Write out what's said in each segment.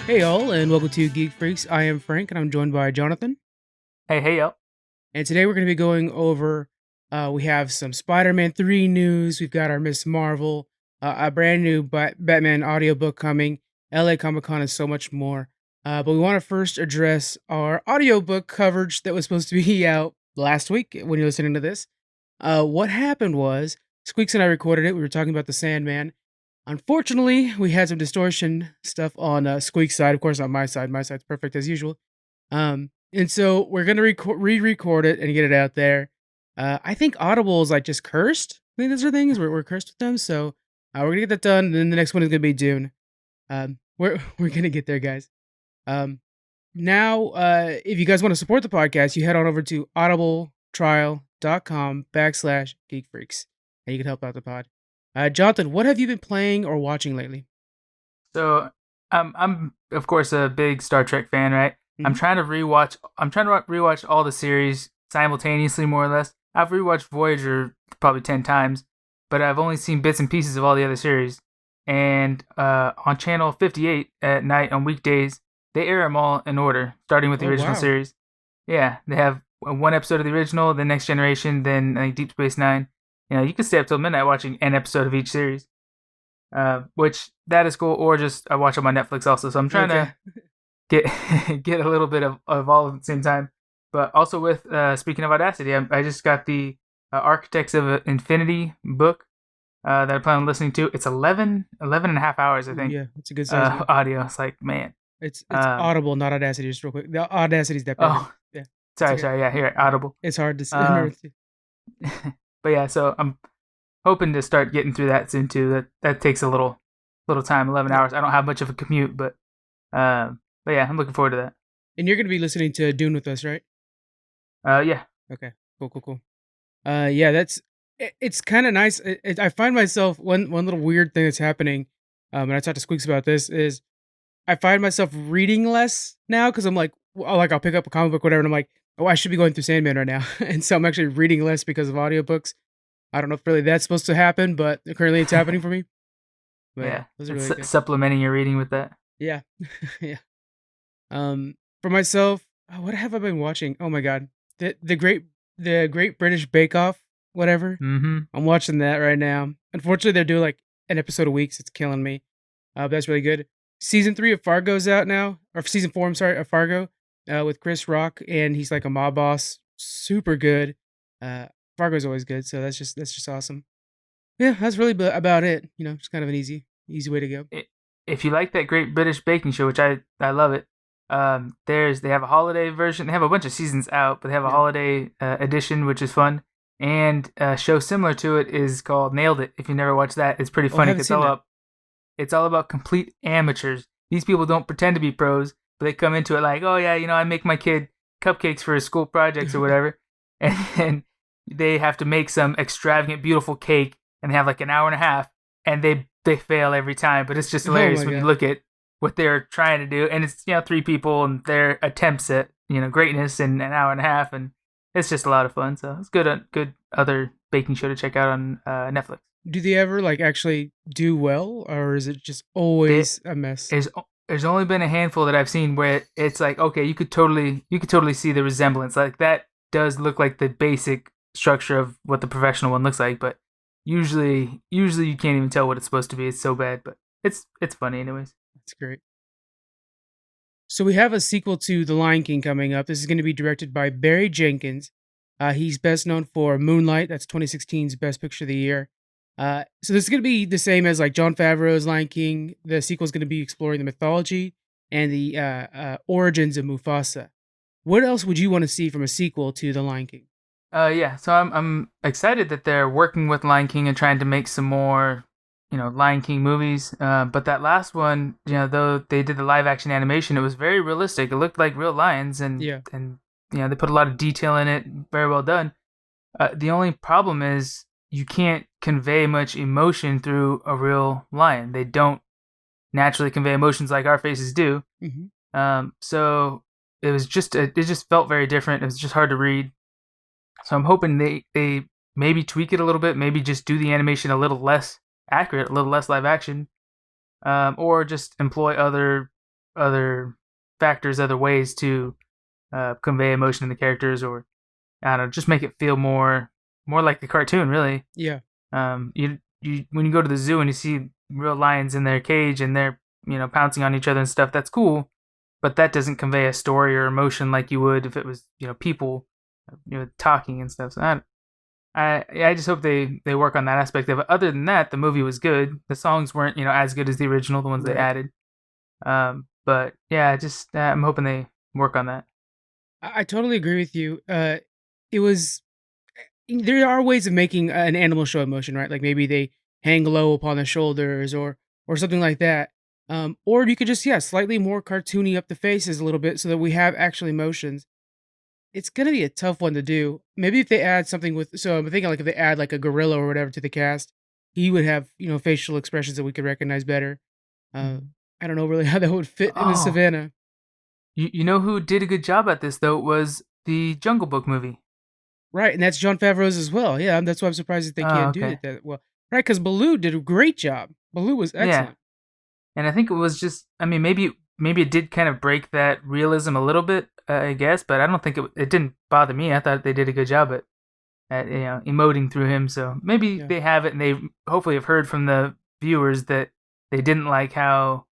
Hey all, and welcome to Geek Freaks. I am Frank, and I'm joined by Jonathan. Hey, yo. And today we're going to be going over. We have some Spider-Man 3 news. We've got our Miss Marvel, a brand new Batman audiobook coming. LA Comic Con, and so much more. But we want to first address our audiobook coverage that was supposed to be out last week when you're listening to this. What happened was Squeaks and I recorded it. We were talking about the Sandman. Unfortunately, we had some distortion stuff on Squeak's side. Of course, not my side. My side's perfect as usual. And so we're gonna re-record it and get it out there. I think Audible is like just cursed. I think that's the thing is we're cursed with them. So we're gonna get that done. And then the next one is gonna be Dune. We're gonna get there, guys. Now, if you guys want to support the podcast, you head on over to audibletrial.com/geekfreaks, and you can help out the pod. Jonathan, what have you been playing or watching lately? So, I'm of course a big Star Trek fan, right? I'm Mhm. trying to rewatch. I'm trying to rewatch all the series simultaneously, more or less. I've rewatched Voyager probably 10 times, but I've only seen bits and pieces of all the other series. And on channel 58 at night on weekdays, they air them all in order, starting with the Oh original wow. series. Yeah, they have one episode of the original, then Next Generation, then Deep Space Nine. You can stay up till midnight watching an episode of each series. Which that is cool. Or just I watch on my Netflix also. So I'm trying Okay. to get get a little bit of all at the same time. But also with speaking of Audacity, I just got the Architects of Infinity book that I plan on listening to. It's 11 and a half hours, I Ooh, think, yeah, it's a good size one. audio. It's like, man. It's Um, Audible, not Audacity. Just real quick, the Audacity's that program. oh, Yeah, it's sorry, okay. sorry. Yeah, here, Audible. It's hard to remember. Um, but yeah, so I'm hoping to start getting through that soon too. That takes a little time, 11 Yeah, hours. I don't have much of a commute, but yeah, I'm looking forward to that. and you're gonna be listening to Dune with us, right? Yeah. Okay, cool. Yeah, it's kind of nice. I find myself one little weird thing that's happening. And I talked to Squeaks about this is I find myself reading less now because I'm like, I'll pick up a comic book, whatever, and I'm like, oh, I should be going through Sandman right now, and so I'm actually reading less because of audiobooks. I don't know if really that's supposed to happen, but currently it's happening for me. But yeah, Yeah, those are it's really good. supplementing your reading with that. Yeah, yeah. For myself, what have I been watching? Oh my god, the Great British Bake Off, whatever. Mm-hmm. I'm watching that right now. Unfortunately, they're doing like an episode a week, so it's killing me. But that's really good. Season 3 of Fargo's out now, or season 4, I'm sorry, of Fargo, with Chris Rock, and he's like a mob boss. Super good. Uh, Fargo's always good, so that's just awesome. Yeah, that's really about it. Just kind of an easy way to go. If you like that Great British Baking Show, which I love it, they have a holiday version. They have a bunch of seasons out, but they have a Yeah. holiday edition, which is fun. And a show similar to it is called Nailed It. If you never watched that, it's pretty Oh, I funny. haven't seen that. It's all about complete amateurs. These people don't pretend to be pros, but they come into it like, oh yeah, I make my kid cupcakes for his school projects or whatever, and then they have to make some extravagant, beautiful cake, and they have like an hour and a half, and they fail every time. But it's just Oh hilarious my when you god. look at what they're trying to do, and it's three people and their attempts at greatness in an hour and a half, and it's just a lot of fun. So it's good other baking show to check out on Netflix. Do they ever like actually do well, or is it just They, always a mess? there's there's only been a handful that I've seen where it's like, okay, you could totally see the resemblance. Like that does look like the basic structure of what the professional one looks like, but usually you can't even tell what it's supposed to be. It's so bad, but it's funny anyways. That's great. So we have a sequel to The Lion King coming up. This is going to be directed by Barry Jenkins. He's best known for Moonlight. That's 2016's Best Picture of the Year. So this is going to be the same as like John Favreau's Lion King. The sequel is going to be exploring the mythology and the origins of Mufasa. What else would you want to see from a sequel to The Lion King? Yeah, so I'm excited that they're working with Lion King and trying to make some more, Lion King movies. But that last one, though they did the live action animation, it was very realistic. It looked like real lions, and Yeah. and they put a lot of detail in it. Very well done. The only problem is you can't convey much emotion through a real lion. They don't naturally convey emotions like our faces do. Hmm. So it just felt very different. It was just hard to read. So I'm hoping they maybe tweak it a little bit, maybe just do the animation a little less accurate, a little less live action, or just employ other other factors, other ways to convey emotion in the characters, or I don't know, just make it feel more like the cartoon, really. Yeah. You when you go to the zoo and you see real lions in their cage and they're pouncing on each other and stuff, that's cool, but that doesn't convey a story or emotion like you would if it was people talking and stuff. So I just hope they work on that aspect of it. Other than that, the movie was good. The songs weren't as good as the original, the ones they Right. added. But yeah, just I'm hoping they work on that. I totally agree with you. It was there are ways of making an animal show emotion, right? Like maybe they hang low upon the shoulders or something like that. Or you could just slightly more cartoony up the faces a little bit so that we have actual emotions. It's gonna be a tough one to do. Maybe if they add something with so I'm thinking like if they add like a gorilla or whatever to the cast, he would have, facial expressions that we could recognize better. Uh, Mhm. I don't know really how that would fit in the Oh, savannah. you know who did a good job at this though was the Jungle Book movie. Right, and that's Jon Favreau's as well. Yeah, that's why I'm surprised that they Oh, can't do okay. it that well. Right, because Baloo did a great job. Baloo was Yeah, excellent. and I think it was just. I mean, maybe it did kind of break that realism a little bit, I guess, but I don't think it didn't bother me. I thought they did a good job at emoting through him. So maybe Yeah. they have it, and they hopefully have heard from the viewers that they didn't like how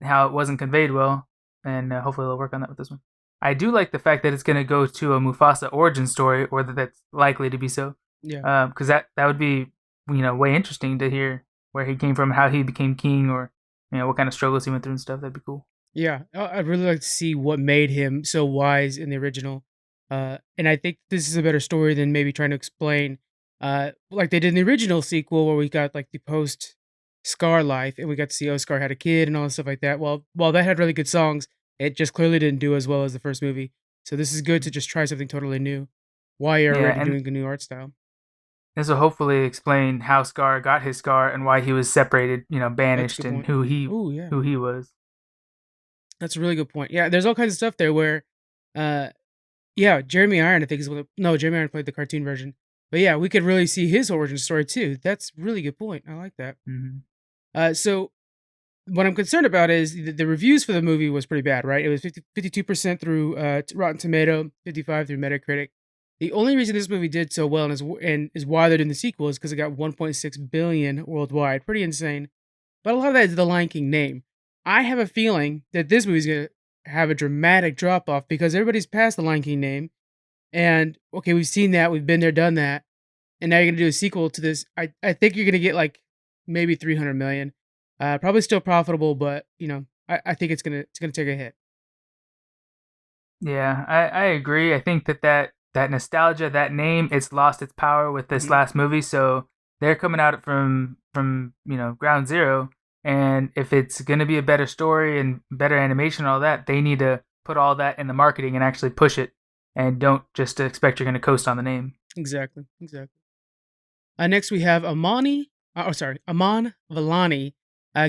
it wasn't conveyed well, and hopefully they'll work on that with this one. I do like the fact that it's going to go to a Mufasa origin story, or that that's likely to be so, Yeah. because that would be way interesting to hear where he came from, how he became king, or what kind of struggles he went through and stuff. That'd be cool. Yeah. I'd really like to see what made him so wise in the original. And I think this is a better story than maybe trying to explain, like they did in the original sequel where we got like the post Scar life and we got to see Oscar had a kid and all that stuff like that. Well, while that had really good songs, it just clearly didn't do as well as the first movie. So this is good to just try something totally new while you're Yeah, already and doing a new art style. this will hopefully explain how Scar got his scar and why he was separated, That's a banished, good and point. Oh yeah. who he was. That's a really good point. Yeah, there's all kinds of stuff there where, uh, yeah, Jeremy Iron, I think is no, Jeremy Iron played the cartoon version, but yeah, we could really see his origin story too. That's a really good point. I like that. Hmm. So what I'm concerned about is the reviews for the movie was pretty bad, right? It was 52% through Rotten Tomato, 55 through Metacritic. The only reason this movie did so well and is why they're doing the sequel is because it got 1.6 billion worldwide. Pretty insane. But a lot of that is the Lion King name. I have a feeling that this movie's gonna have a dramatic drop off because everybody's past the Lion King name. And okay, we've seen that, we've been there, done that, and now you're gonna do a sequel to this. I think you're gonna get like maybe 300 million. Probably still profitable, but I think it's gonna take a hit. Yeah, I agree. I think that nostalgia, that name, it's lost its power with this Mhm. last movie. So they're coming out from ground zero. And if it's going to be a better story and better animation and all that, they need to put all that in the marketing and actually push it, and don't just expect you're going to coast on the name. Exactly, exactly. Next we have Aman Vellani,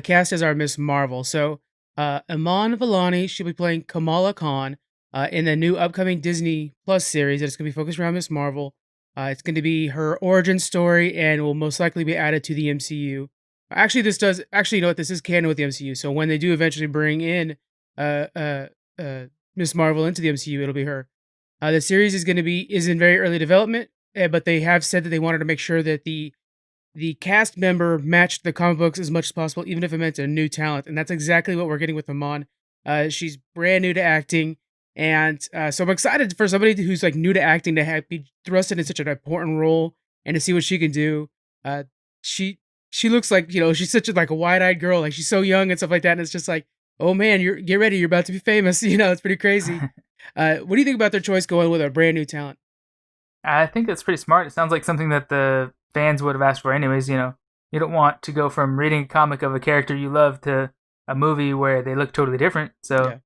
cast as our Miss Marvel. So Aman Vellani, she'll be playing Kamala Khan in the new upcoming Disney Plus series that's going to be focused around Miss Marvel. It's going to be her origin story and will most likely be added to the MCU. Actually, you know what? This is canon with the MCU. So when they do eventually bring in uh, uh, Miss Marvel into the MCU, it'll be her. The series is in very early development, but they have said that they wanted to make sure that the cast member matched the comic books as much as possible, even if it meant a new talent. And that's exactly what we're getting with Amon. She's brand new to acting, and so I'm excited for somebody who's like new to acting to be thrusted in such an important role and to see what she can do. Uh, she she looks like she's such like a wide eyed girl, like she's so young and stuff like that. And it's just like, oh man, get ready, you're about to be famous. It's pretty crazy. What do you think about their choice going with a brand new talent? I think that's pretty smart. It sounds like something that the fans would have asked for anyways. You don't want to go from reading a comic of a character you love to a movie where they look totally different. So,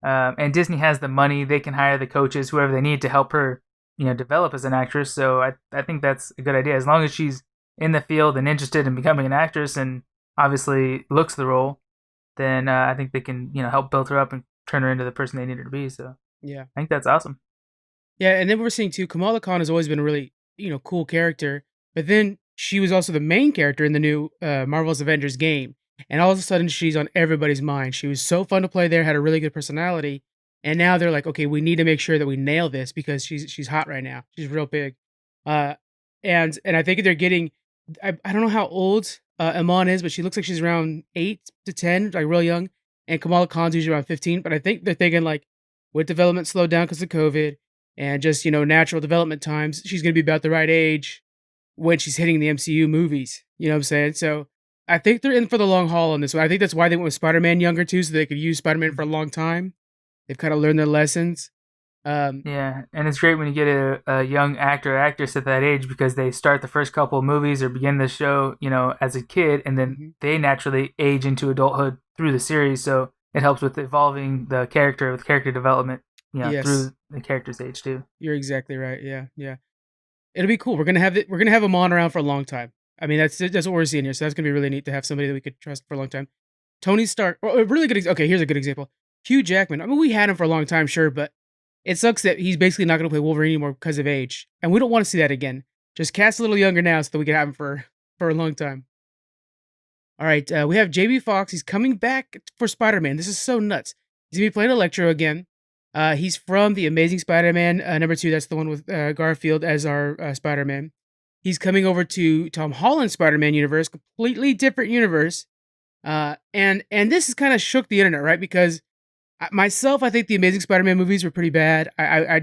Yeah, and Disney has the money; they can hire the coaches, whoever they need, to help her, develop as an actress. So I think that's a good idea. As long as she's in the field and interested in becoming an actress, and obviously looks the role, then I think they can, help build her up and turn her into the person they need her to be. So yeah. I think that's awesome. Yeah, and then we're seeing too, Kamala Khan has always been a really, cool character, but then she was also the main character in the new Marvel's Avengers game. and all of a sudden she's on everybody's mind. She was so fun to play there, had a really good personality, and now they're like, okay, we need to make sure that we nail this because she's hot right now. She's real big, uh, and I think they're getting. I don't know how old Iman is, but she looks like she's around 8 to 10, like real young. And Kamala Khan's usually around 15, but I think they're thinking like with development slowed down because of COVID and just natural development times, she's gonna be about the right age when she's hitting the MCU movies. You know what I'm saying? So I think they're in for the long haul on this one. I think that's why they went with Spider-Man younger too, so they could use Spider-Man for a long time. They've kind of learned their lessons. Um, Yeah, and it's great when you get a young actor or actress at that age because they start the first couple of movies or begin the show, as a kid, and then mhm. they naturally age into adulthood through the series. So it helps with evolving the character with character development, Yes, through the character's age too. you're exactly right. Yeah, yeah. It'll be cool. We're gonna have him on around for a long time. I mean, that's what we're seeing here. So that's gonna be really neat to have somebody that we could trust for a long time. Tony Stark, or a really good. Okay, here's a good example. Hugh Jackman. I mean, we had him for a long time, sure, but it sucks that he's basically not gonna play Wolverine anymore because of age, and we don't want to see that again. Just cast a little younger now so that we can have him for a long time. All right, we have Jamie Foxx. He's coming back for Spider-Man. This is so nuts. He's gonna be playing Electro again. He's from the Amazing Spider-Man #2. That's the one with Garfield as our Spider-Man. He's coming over to Tom Holland's Spider-Man universe, completely different universe. And this has kind of shook the internet, right? Because myself, I think the Amazing Spider-Man movies were pretty bad. I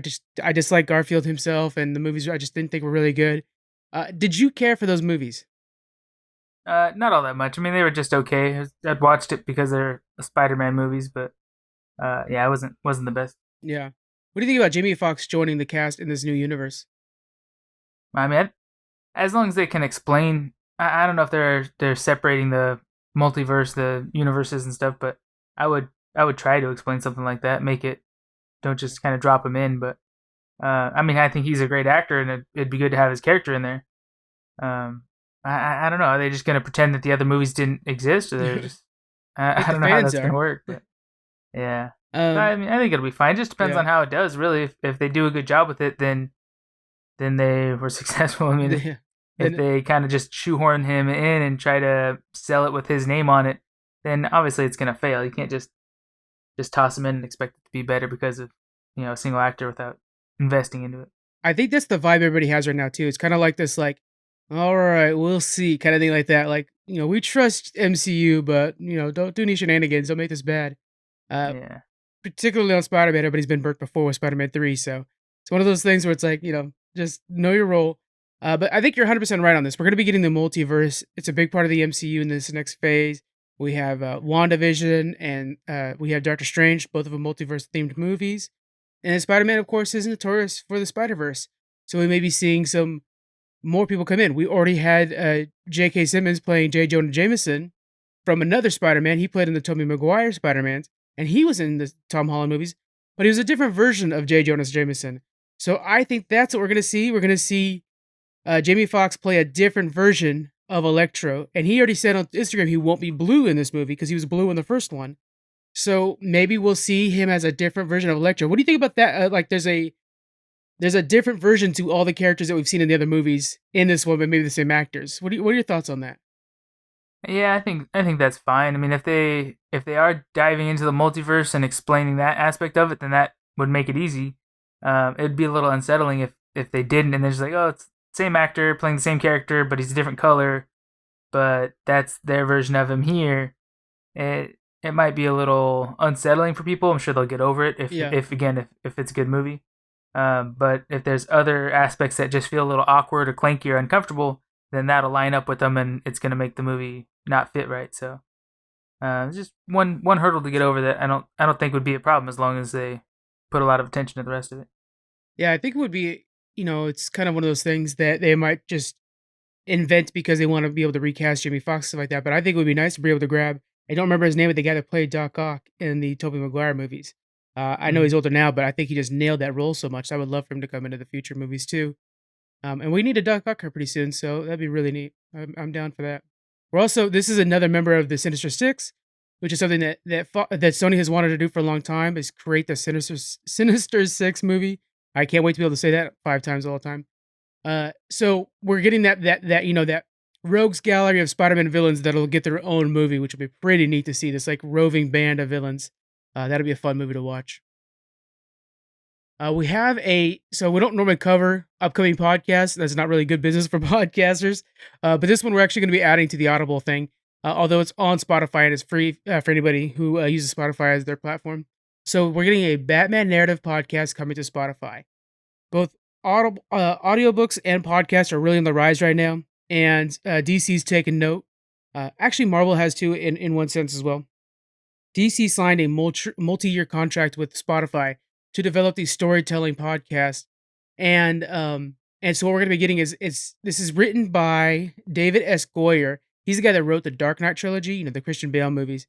dislike Garfield himself, and the movies I just didn't think were really good. Did you care for those movies? Not all that much. I mean, they were just okay. I'd watched it because they're Spider-Man movies, but yeah, it wasn't the best. Yeah. What do you think about Jamie Foxx joining the cast in this new universe? I mean, as long as they can explain, I don't know if they're separating the multiverse, the universes and stuff, but I would try to explain something like that, make it don't just kind of drop him in. But I mean, I think he's a great actor, and it'd be good to have his character in there. Um, I don't know. Are they just gonna pretend that the other movies didn't exist, or they're just I think I the don't know how fans that's gonna are. work, but yeah. So, Um, I mean, I think it'll be fine. It just depends yeah. on how it does. Really, if they do a good job with it, then they were successful. I mean, if Yeah. if Then they kind of just shoehorn him in and try to sell it with his name on it, then obviously it's gonna fail. You can't just toss him in and expect it to be better because of a single actor without investing into it. I think that's the vibe everybody has right now too. It's kind of like this, like, all right, we'll see, kind of thing like that. Like, we trust MCU, but don't do any shenanigans. Don't make this bad. Uh, Yeah, Particularly on Spider-Man, everybody's been burnt before with Spider-Man 3, so it's one of those things where it's like, just know your role. But I think you're 100% right on this. We're going to be getting the multiverse. It's a big part of the MCU in this next phase. We have WandaVision and we have Doctor Strange, both of them multiverse-themed movies. And Spider-Man, of course, is notorious for the Spider-Verse. So we may be seeing some more people come in. We already had J.K. Simmons playing J. Jonah Jameson from another Spider-Man. He played in the Tobey Maguire Spider-Mans, and he was in the Tom Holland movies, but he was a different version of J. Jonas Jameson. So I think that's what we're gonna see. We're gonna see Jamie Foxx play a different version of Electro, and he already said on Instagram he won't be blue in this movie because he was blue in the first one. So maybe we'll see him as a different version of Electro. What do you think about that? Like, there's a different version to all the characters that we've seen in the other movies in this one, but maybe the same actors. What are your thoughts on that? yeah. I think that's fine. I mean, if they are diving into the multiverse and explaining that aspect of it, then that would make it easy. It'd be a little unsettling if they didn't, and they're just like, oh, it's the same actor playing the same character, but he's a different color. But that's their version of him here. It might be a little unsettling for people. I'm sure they'll get over it Yeah, if it's a good movie. But if there's other aspects that just feel a little awkward or clanky or uncomfortable, then that'll line up with them, and it's gonna make the movie not fit right. So it's just one hurdle to get over that I don't think would be a problem as long as they put a lot of attention to the rest of it. yeah. I think it would be. It's kind of one of those things that they might just invent because they want to be able to recast Jimmy Fox stuff like that. But I think it would be nice to be able to grab. I don't remember his name, but the guy that played Doc Ock in the Tobey Maguire movies. I know Mm-hmm. he's older now, but I think he just nailed that role so much. I would love for him to come into the future movies too. And we need a Doc Ock pretty soon, so that'd be really neat. I'm down for that. We're also this is another member of the Sinister Six, which is something that Sony has wanted to do for a long time, is create the Sinister Six movie. I can't wait to be able to say that 5 times all the time. So we're getting that rogues gallery of Spider-Man villains that'll get their own movie, which will be pretty neat to see. This like roving band of villains. That'll be a fun movie to watch. We have so we don't normally cover upcoming podcasts. That's not really good business for podcasters. But this one we're actually going to be adding to the Audible thing, although it's on Spotify and it's free for anybody who uses Spotify as their platform. So we're getting a Batman narrative podcast coming to Spotify. Both Audible, audiobooks and podcasts are really on the rise right now, and DC's taken note. Actually, Marvel has too, in one sense as well. DC signed a multi-year contract with Spotify to develop these storytelling podcasts, and so what we're gonna be getting is this is written by David S. Goyer. He's the guy that wrote the Dark Knight trilogy, the Christian Bale movies.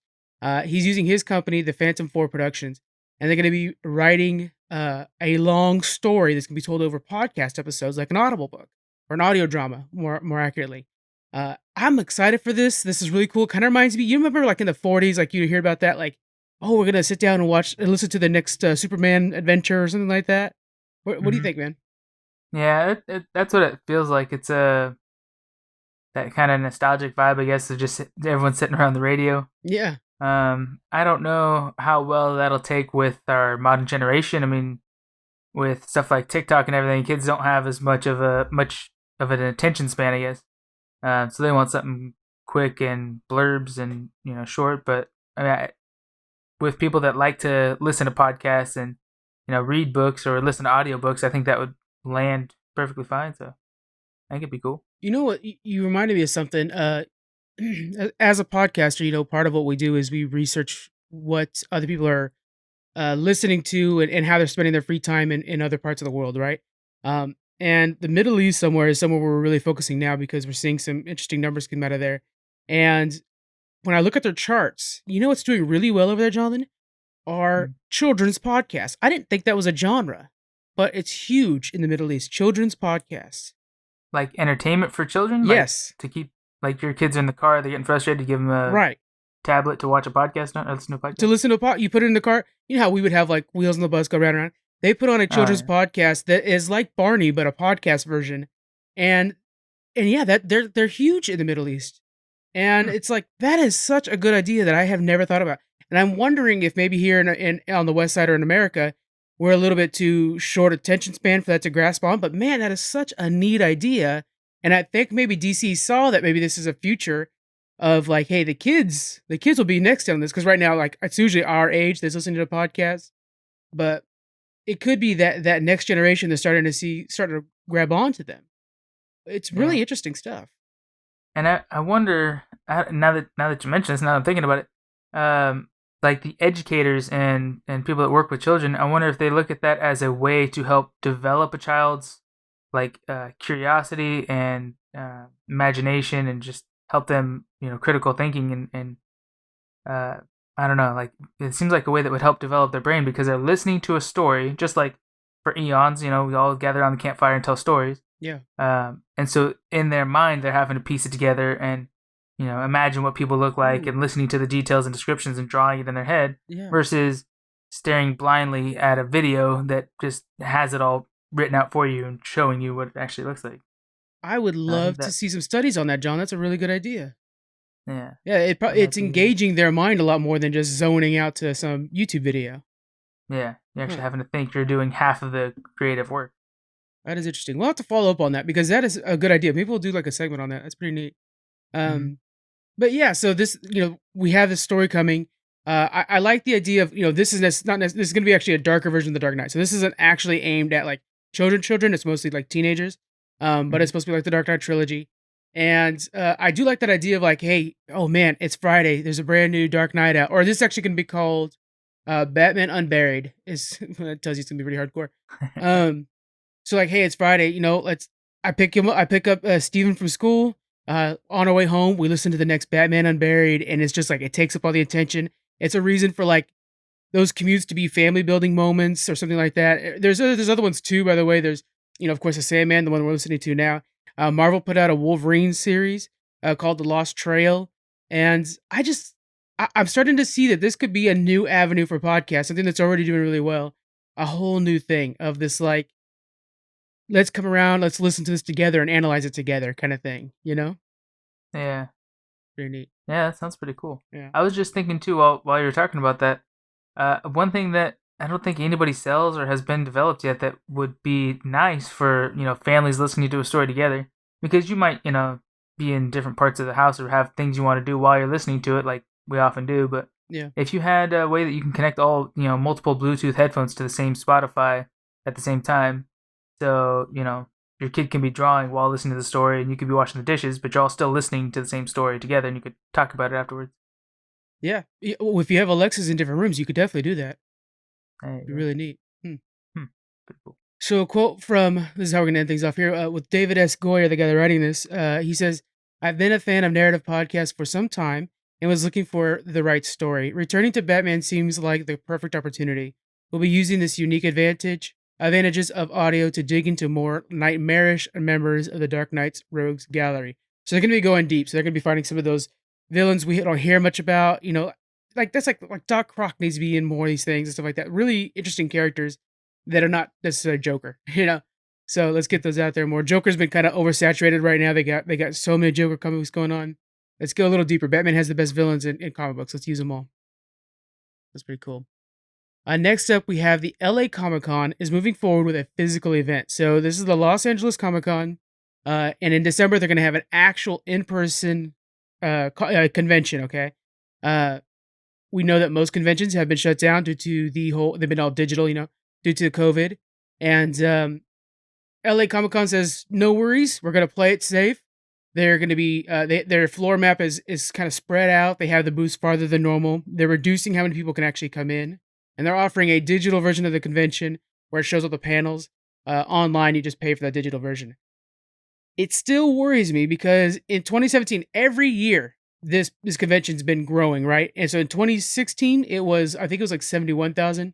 He's using his company, the Phantom 4 Productions, and they're gonna be writing a long story that's gonna be told over podcast episodes, like an Audible book or an audio drama, more accurately. I'm excited for this. This is really cool. Kind of reminds me. You remember, like in the '40s, like you hear about that, like, oh, we're gonna sit down and watch and listen to the next Superman adventure or something like that. What do you Hmm. think, man? Yeah, that's what it feels like. It's a that kind of nostalgic vibe, I guess, of just everyone sitting around the radio. Yeah, I don't know how well that'll take with our modern generation. I mean, with stuff like TikTok and everything, kids don't have as much of an attention span, I guess. So they want something quick and blurbs and short. But I mean, with people that like to listen to podcasts and read books or listen to audiobooks, I think that would land perfectly fine. So I think it'd be cool. you know what? You reminded me of something. As a podcaster, part of what we do is we research what other people are listening to and how they're spending their free time in other parts of the world, right? And the Middle East somewhere is somewhere where we're really focusing now because we're seeing some interesting numbers come out of there. And when I look at their charts, you know what's doing really well over there, Jonathan? Are Mm. children's podcasts. I didn't think that was a genre, but it's huge in the Middle East. Children's podcasts. Like entertainment for children, like Yes. to keep like your kids are in the car, they're getting frustrated, give them a Right. tablet to watch a podcast on or listen to a To podcast. listen to a pod, you put it in the car. You know how we would have like wheels on the bus go round and round? They put on a Oh children's yeah. podcast that is like Barney, but a podcast version. And yeah, that they're huge in the Middle East. And Hmm. it's like that is such a good idea that I have never thought about. And I'm wondering if maybe here in on the West Side or in America, we're a little bit too short attention span for that to grasp on. But man, that is such a neat idea. And I think maybe DC saw that maybe this is a future of like, hey, the kids will be next on this because right now, like it's usually our age that's listening to the podcast, but it could be that next generation that's starting to grab onto them. It's Yeah. really interesting stuff. And I wonder now that you mention this, now that I'm thinking about it, like the educators and people that work with children, I wonder if they look at that as a way to help develop a child's like curiosity and imagination and just help them critical thinking and uh, I don't know, like it seems like a way that would help develop their brain because they're listening to a story just like for eons, we all gather around the campfire and tell stories. Yeah. And so in their mind, they're having to piece it together and, imagine what people look like Ooh, and listening to the details and descriptions and drawing it in their head yeah. versus staring blindly at a video that just has it all written out for you and showing you what it actually looks like. I would I think love to that, see some studies on that, John. That's a really good idea. yeah, Yeah, that it's might be, engaging their mind a lot more than just zoning out to some YouTube video. yeah, you're Huh, actually having to think you're doing half of the creative work. that is interesting. We'll have to follow up on that because that is a good idea. Maybe we'll do like a segment on that. That's pretty neat. Hmm. Um, but yeah, so this, we have this story coming. I like the idea of, this is this is going to be actually a darker version of the Dark Knight. So this isn't actually aimed at like children. It's mostly like teenagers. But it's Hmm. supposed to be like the Dark Knight trilogy. And I do like that idea of like, hey, oh man, it's Friday. There's a brand new Dark Knight out, or this is actually going to be called Batman Unburied. Is that tells you it's gonna be pretty hardcore. Um, so like, hey, it's Friday. Let's. I pick him. I pick up Steven from school. On our way home, we listen to the next Batman Unburied, and it's just like it takes up all the attention. It's a reason for like those commutes to be family building moments or something like that. There's other ones too, by the way. There's of course the Sandman, the one we're listening to now. Marvel put out a Wolverine series called The Lost Trail, and I'm starting to see that this could be a new avenue for podcasts. Something that's already doing really well. A whole new thing of this like let's come around, let's listen to this together and analyze it together kind of thing. Yeah. Pretty neat. Yeah, that sounds pretty cool. Yeah. I was just thinking too while you were talking about that. One thing that I don't think anybody sells or has been developed yet that would be nice for families listening to a story together, because you might be in different parts of the house or have things you want to do while you're listening to it, like we often do. But Yeah. if you had a way that you can connect all multiple Bluetooth headphones to the same Spotify at the same time, so your kid can be drawing while listening to the story, and you could be washing the dishes, but you're all still listening to the same story together, and you could talk about it afterwards. Yeah. Well, if you have Alexas in different rooms, you could definitely do that. There you Be go. really neat. Hmm. Hmm. Pretty cool. So a quote from this is how we're gonna end things off here with David S. Goyer, the guy that writing this. He says, "I've been a fan of narrative podcasts for some time and was looking for the right story. Returning to Batman seems like the perfect opportunity. We'll be using this unique advantages of audio to dig into more nightmarish members of the Dark Knight's Rogues Gallery. So they're gonna be going deep. So they're gonna be finding some of those villains we don't hear much about. Like that's like Doc Croc needs to be in more of these things and stuff like that. Really interesting characters that are not necessarily Joker, So let's get those out there more. Joker's been kind of oversaturated right now. They got so many Joker comics going on. Let's go a little deeper. Batman has the best villains in comic books. Let's use them all. That's pretty cool. Next up, we have the LA Comic Con is moving forward with a physical event. So this is the Los Angeles Comic Con, and in December they're going to have an actual in-person convention. Okay, we know that most conventions have been shut down due to they've been all digital, due to COVID. And LA Comic Con says, no worries, we're going to play it safe. They're going to be, their floor map is kind of spread out. They have the booths farther than normal. They're reducing how many people can actually come in. And they're offering a digital version of the convention where it shows all the panels. Online, you just pay for that digital version. It still worries me because in 2017, every year, this convention's been growing, right? And so in 2016, I think it was like 71,000.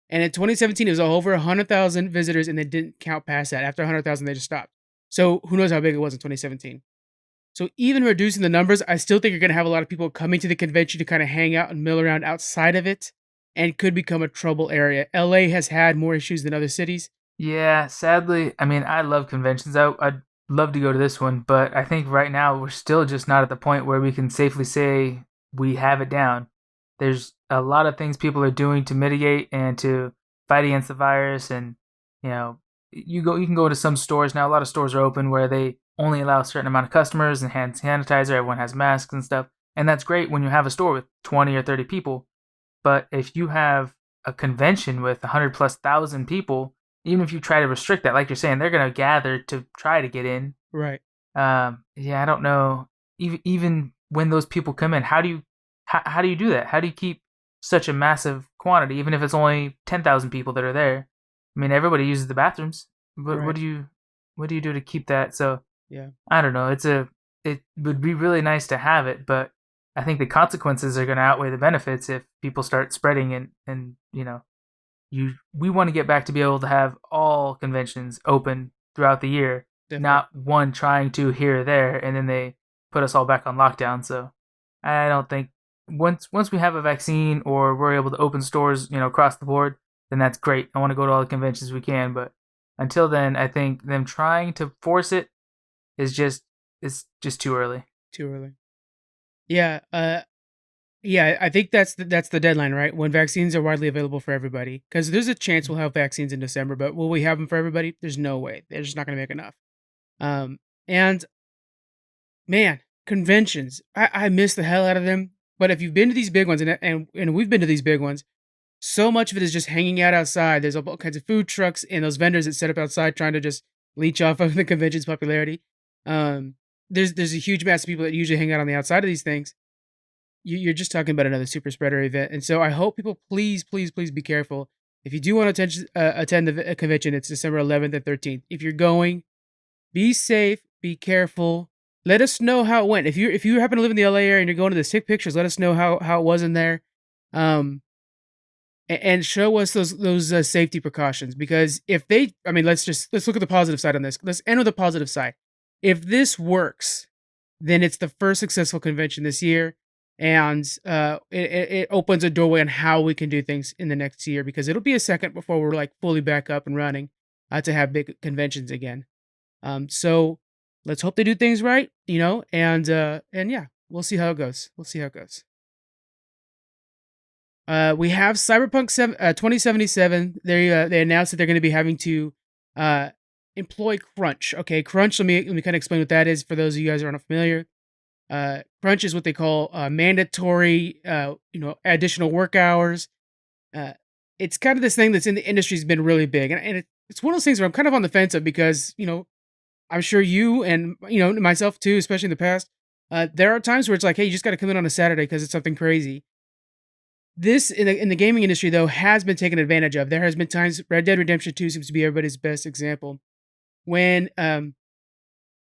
And in 2017, it was over 100,000 visitors, and they didn't count past that. After 100,000, they just stopped. So who knows how big it was in 2017. So even reducing the numbers, I still think you're going to have a lot of people coming to the convention to kind of hang out and mill around outside of it, and could become a trouble area. LA has had more issues than other cities. Yeah, sadly, I mean, I love conventions. I'd love to go to this one, but I think right now we're still just not at the point where we can safely say we have it down. There's a lot of things people are doing to mitigate and to fight against the virus, and you can go to some stores now. A lot of stores are open where they only allow a certain amount of customers and hand sanitizer. Everyone has masks and stuff, and that's great when you have a store with 20 or 30 people. But if you have a convention with 100 plus thousand people, even if you try to restrict that, like you're saying, they're going to gather to try to get in. Right. Yeah, I don't know. Even when those people come in, how do you do that? How do you keep such a massive quantity, even if it's only 10,000 people that are there? I mean, everybody uses the bathrooms. What, Right. what do you do to keep that? So Yeah. I don't know. It would be really nice to have it, but I think the consequences are going to outweigh the benefits if people start spreading and we want to get back to be able to have all conventions open throughout the year, Definitely. not one trying to here or there, and then they put us all back on lockdown. So I don't think once we have a vaccine or we're able to open stores, across the board, then that's great. I want to go to all the conventions we can, but until then, I think them trying to force it is just too early. Too early. Yeah. Yeah, I think that's the deadline, right? When vaccines are widely available for everybody. Because there's a chance we'll have vaccines in December, but will we have them for everybody? There's no way. They're just not going to make enough. And man, conventions. I miss the hell out of them. But if you've been to these big ones, and we've been to these big ones, so much of it is just hanging out outside. There's all kinds of food trucks and those vendors that set up outside trying to just leech off of the convention's popularity. Um, there's a huge mass of people that usually hang out on the outside of these things. You're just talking about another super spreader event, and so I hope people please, please, please be careful. If you do want to attend the convention, it's December 11th and 13th. If you're going, be safe, be careful. Let us know how it went. If you happen to live in the LA area and you're going to the sick pictures, let us know how it was in there, and show us those safety precautions. Because if I mean, let's look at the positive side on this. Let's end with the positive side. If this works, then it's the first successful convention this year, and it opens a doorway on how we can do things in the next year, because it'll be a second before we're like fully back up and running to have big conventions again. So let's hope they do things right, and yeah, we'll see how it goes. We'll see how it goes. We have Cyberpunk 2077. They announced that they're going to be having to uh, employ crunch. Okay, crunch. Let me kind of explain what that is for those of you guys who aren't familiar. Crunch is what they call mandatory, additional work hours. Uh, it's kind of this thing that's in the industry has been really big, and it's one of those things where I'm kind of on the fence of because I'm sure you and myself too, especially in the past. There are times where it's like, hey, you just got to come in on a Saturday because it's something crazy. This in the gaming industry though has been taken advantage of. There has been times Red Dead Redemption 2 seems to be everybody's best example when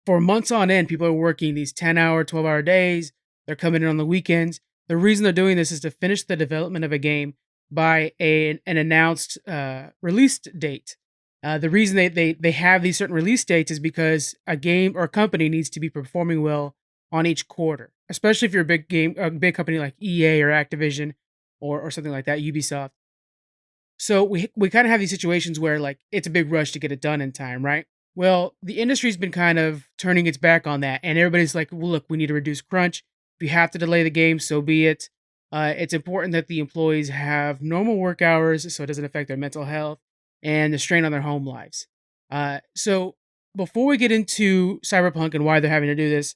for months on end people are working these 10-hour, 12-hour days. They're coming in on the weekends. The reason they're doing this is to finish the development of a game by an announced release date. The reason they have these certain release dates is because a game or a company needs to be performing well on each quarter, especially if you're a big company like EA or Activision or something like that, Ubisoft. So we kind of have these situations where like it's a big rush to get it done in time, right? Well, the industry's been kind of turning its back on that, and everybody's like, "Well, look, we need to reduce crunch. If you have to delay the game, so be it. It's important that the employees have normal work hours, so it doesn't affect their mental health and the strain on their home lives." So before we get into Cyberpunk and why they're having to do this,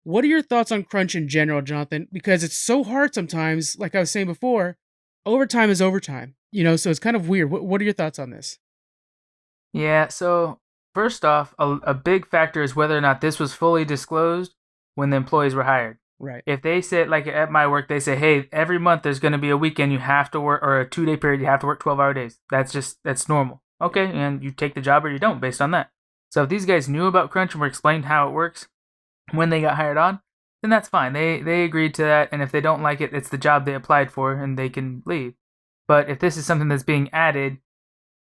what are your thoughts on crunch in general, Jonathan? Because it's so hard sometimes. Like I was saying before, overtime is overtime. So it's kind of weird. What are your thoughts on this? Yeah, so first off, a big factor is whether or not this was fully disclosed when the employees were hired. Right. If they said, like at my work, they say, hey, every month there's going to be a weekend you have to work, or a 2 day period you have to work 12-hour days. That's normal. Okay, and you take the job or you don't based on that. So if these guys knew about crunch and were explained how it works when they got hired on, then that's fine. They agreed to that, and if they don't like it, it's the job they applied for, and they can leave. But if this is something that's being added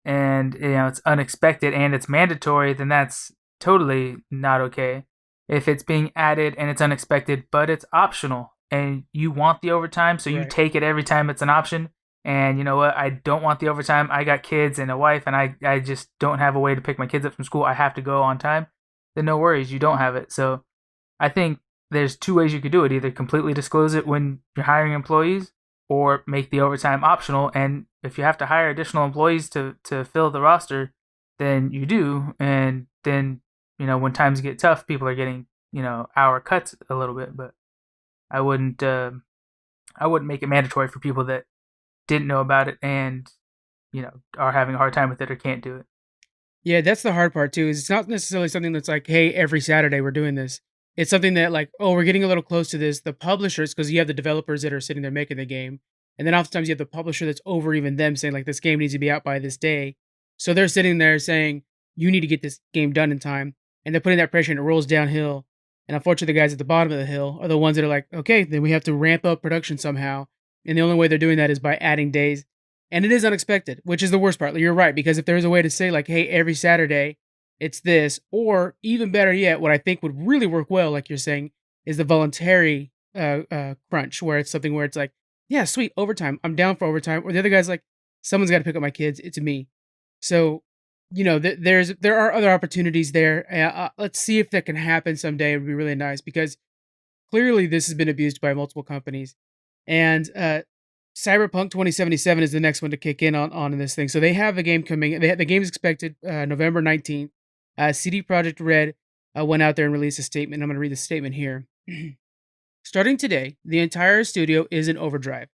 and it's unexpected and it's mandatory, then that's totally not okay. If it's being added and it's unexpected, but it's optional and you want the overtime, so you Right. take it every time it's an option. And you know what? I don't want the overtime. I got kids and a wife, and I just don't have a way to pick my kids up from school. I have to go on time. Then no worries, you don't have it. So I think there's two ways you could do it: either completely disclose it when you're hiring employees, or make the overtime optional. And if you have to hire additional employees to fill the roster, then you do. And then when times get tough, people are getting hour cuts a little bit. But I wouldn't make it mandatory for people that didn't know about it and are having a hard time with it or can't do it. Yeah, that's the hard part too. Is it's not necessarily something that's like, hey, every Saturday we're doing this. It's something that like, oh, we're getting a little close to this. The publishers, because you have the developers that are sitting there making the game, and then oftentimes you have the publisher that's over even them saying like this game needs to be out by this day. So they're sitting there saying you need to get this game done in time, and they're putting that pressure and it rolls downhill. And unfortunately, the guys at the bottom of the hill are the ones that are like, okay, then we have to ramp up production somehow, and the only way they're doing that is by adding days. And it is unexpected, which is the worst part. You're right, because if there was a way to say like, hey, every Saturday it's this, or even better yet, what I think would really work well, like you're saying, is the voluntary crunch, where it's something where it's like, yeah, sweet overtime, I'm down for overtime, or the other guy's like, someone's got to pick up my kids, it's me. So there are other opportunities there. Let's see if that can happen someday. It would be really nice because clearly this has been abused by multiple companies, and Cyberpunk 2077 is the next one to kick in on this thing. So they have a game coming. The game is expected November 19th. CD Projekt Red went out there and released a statement. I'm going to read the statement here. Starting today, the entire studio is in overdrive.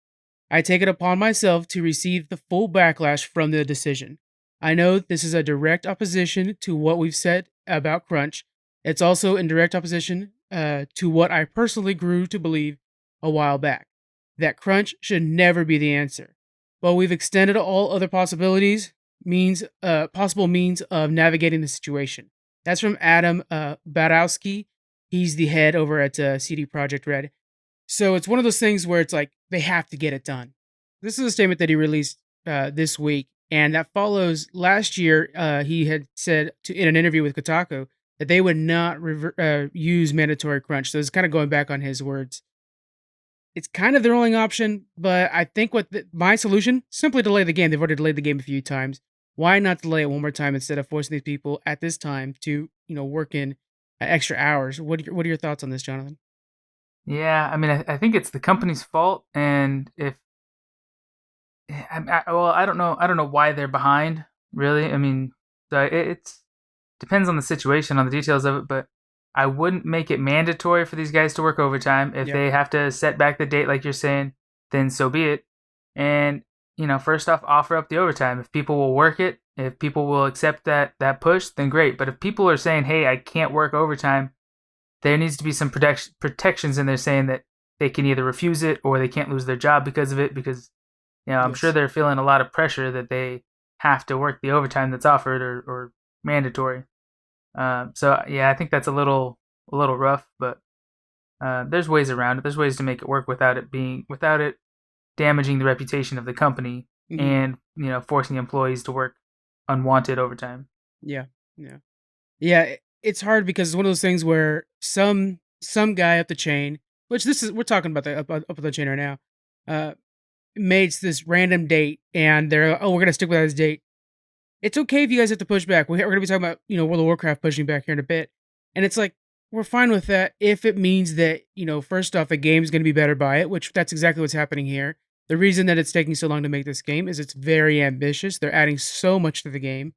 I take it upon myself to receive the full backlash from the decision. I know this is a direct opposition to what we've said about crunch. It's also in direct opposition to what I personally grew to believe a while back, that crunch should never be the answer. But we've extended all other possible means of navigating the situation. That's from Adam Badowski. He's the head over at CD Projekt Red. So it's one of those things where it's like they have to get it done. This is a statement that he released this week, and that follows last year. He had said in an interview with Kotaku that they would not use mandatory crunch. So it's kind of going back on his words. It's kind of their only option, but I think my solution, simply delay the game. They've already delayed the game a few times. Why not delay it one more time instead of forcing these people at this time to, work in extra hours. What are your thoughts on this, Jonathan? Yeah, I mean, I think it's the company's fault, and if well, I don't know why they're behind. Really, I mean, it's depends on the situation, on the details of it, but I wouldn't make it mandatory for these guys to work overtime. If Yeah. they have to set back the date, like you're saying, then so be it. And first off, offer up the overtime. If people will work it, if people will accept that push, then great. But if people are saying, "Hey, I can't work overtime," there needs to be some protections in there saying that they can either refuse it or they can't lose their job because of it. Because I'm sure Yes. they're feeling a lot of pressure that they have to work the overtime that's offered or mandatory. So yeah, I think that's a little rough, but there's ways around it. There's ways to make it work without it damaging the reputation of the company Hmm. and forcing employees to work unwanted overtime. Yeah. Yeah. Yeah. It's hard because it's one of those things where some guy up the chain, which this is we're talking about the up the chain right now, uh, makes this random date, and they're we're gonna stick with this date. It's okay if you guys have to push back. We're gonna be talking about World of Warcraft pushing back here in a bit, and it's like we're fine with that if it means that first off the game's gonna be better by it, which that's exactly what's happening here. The reason that it's taking so long to make this game is it's very ambitious. They're adding so much to the game.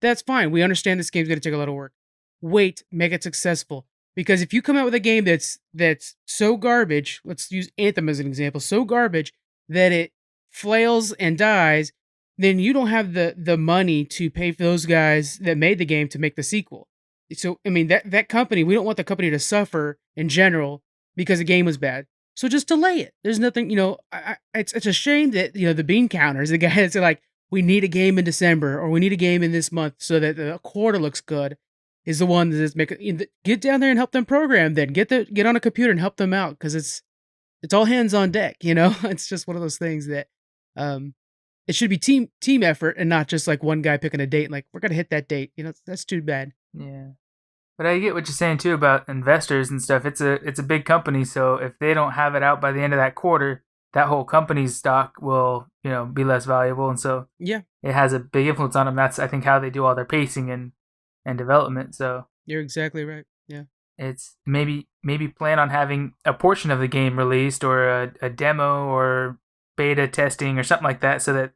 That's fine. We understand this game's gonna take a lot of work. Wait, make it successful. Because if you come out with a game that's so garbage, let's use Anthem as an example, so garbage that it flails and dies, then you don't have the money to pay for those guys that made the game to make the sequel. So I mean that company, we don't want the company to suffer in general because the game was bad. So just delay it. There's nothing, it's a shame that the bean counters, the guys are like, we need a game in December or we need a game in this month so that the quarter looks good, is the one that is get down there and help them program. Then get on a computer and help them out because it's all hands on deck. It's just one of those things that um it should be team effort and not just like one guy picking a date. Like we're gonna hit that date. That's too bad. Yeah. But I get what you're saying too about investors and stuff. It's a big company, so if they don't have it out by the end of that quarter, that whole company's stock will be less valuable, and so Yeah, it has a big influence on them. That's I think how they do all their pacing and development. So you're exactly right. Yeah, it's maybe plan on having a portion of the game released or a demo or beta testing or something like that, so that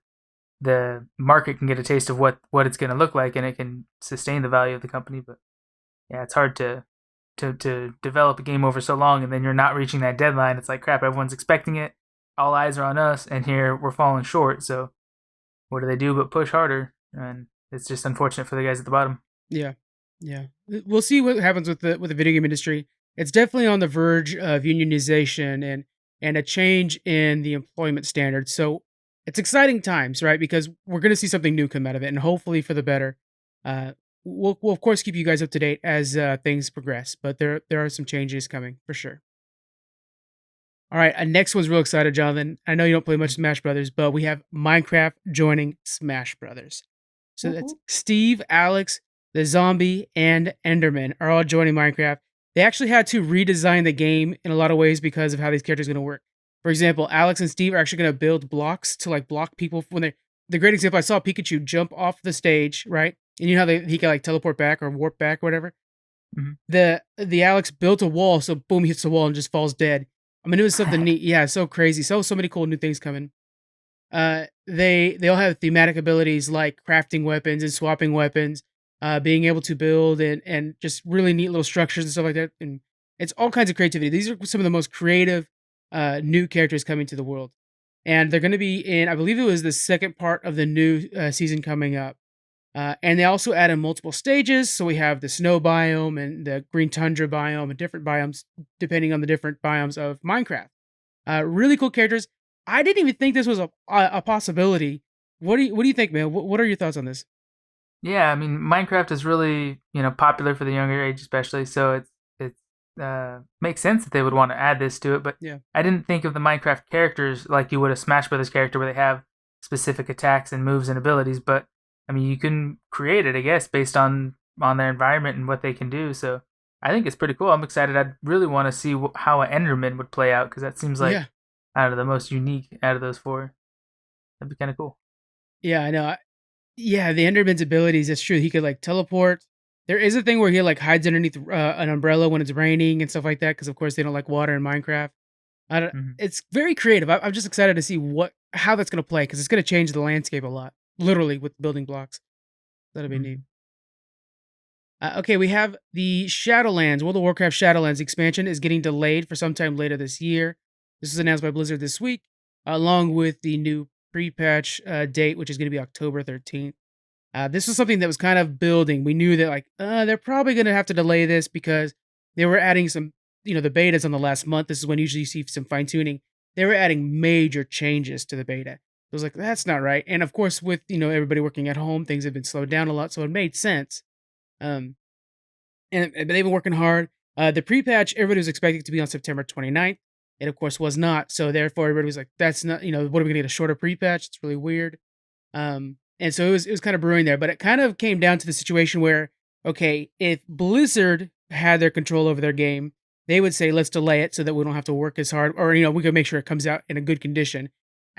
the market can get a taste of what it's going to look like and it can sustain the value of the company. But yeah, it's hard to develop a game over so long and then you're not reaching that deadline. It's like crap. Everyone's expecting it. All eyes are on us, and here we're falling short. So what do they do but push harder? And it's just unfortunate for the guys at the bottom. yeah, yeah. We'll see what happens with the video game industry. It's definitely on the verge of unionization and a change in the employment standards. So it's exciting times, right? Because we're going to see something new come out of it, and hopefully for the better. Uh, we'll of course keep you guys up to date as things progress, but there are some changes coming for sure. All right, next one's real excited, Jonathan. I know you don't play much Smash Brothers, but we have Minecraft joining Smash Brothers. So that's Woohoo. Steve, Alex, the Zombie, and Enderman are all joining Minecraft. They actually had to redesign the game in a lot of ways because of how these characters are going to work. For example, Alex and Steve are actually going to build blocks to like block people when they. The great example, I saw Pikachu jump off the stage, right? And you know how he can like teleport back or warp back or whatever. Mhm. The Alex built a wall, so boom, he hits the wall and just falls dead. I mean, it was something neat. Yeah, so crazy. So many cool new things coming. They all have thematic abilities like crafting weapons and swapping weapons, being able to build and just really neat little structures and stuff like that. And it's all kinds of creativity. These are some of the most creative new characters coming to the world, and they're going to be in. I believe it was the second part of the new season coming up. And they also added multiple stages. So we have the snow biome and the green tundra biome and different biomes depending on the different biomes of Minecraft. Really cool characters. I didn't even think this was a possibility. What do you think, man? What are your thoughts on this? Yeah, I mean Minecraft is really popular for the younger age, especially. So it's makes sense that they would want to add this to it. But Yeah, I didn't think of the Minecraft characters like you would a Smash Brothers character where they have specific attacks and moves and abilities. But I mean, you can create it, I guess, based on their environment and what they can do. So I think it's pretty cool. I'm excited. I'd really want to see how an Enderman would play out because that seems like yeah, out of the most unique out of those four. That'd be kind of cool. yeah. I know. Yeah, the Enderman's abilities. That's true. He could like teleport. There is a thing where he like hides underneath an umbrella when it's raining and stuff like that, because of course they don't like water in Minecraft. I don't, Mhm. it's very creative. I'm just excited to see how that's gonna play because it's gonna change the landscape a lot, literally with building blocks. That'll be neat. Mhm. Okay, we have the Shadowlands. World of Warcraft Shadowlands expansion is getting delayed for sometime later this year. This was announced by Blizzard this week, along with the new pre-patch date, which is going to be October 13th. This was something that was kind of building. We knew that like they're probably going to have to delay this because they were adding some, the betas on the last month. This is when usually you see some fine tuning. They were adding major changes to the beta. It was like that's not right. And of course, with everybody working at home, things have been slowed down a lot, so it made sense. Um, and they've been working hard. The pre-patch, everybody was expecting it to be on September 29th. It of course was not. So therefore, everybody was like, "That's not. What are we gonna get a shorter pre-patch? It's really weird." And so it was kind of brewing there, but it kind of came down to the situation where, okay, if Blizzard had their control over their game, they would say, let's delay it so that we don't have to work as hard, or we can make sure it comes out in a good condition.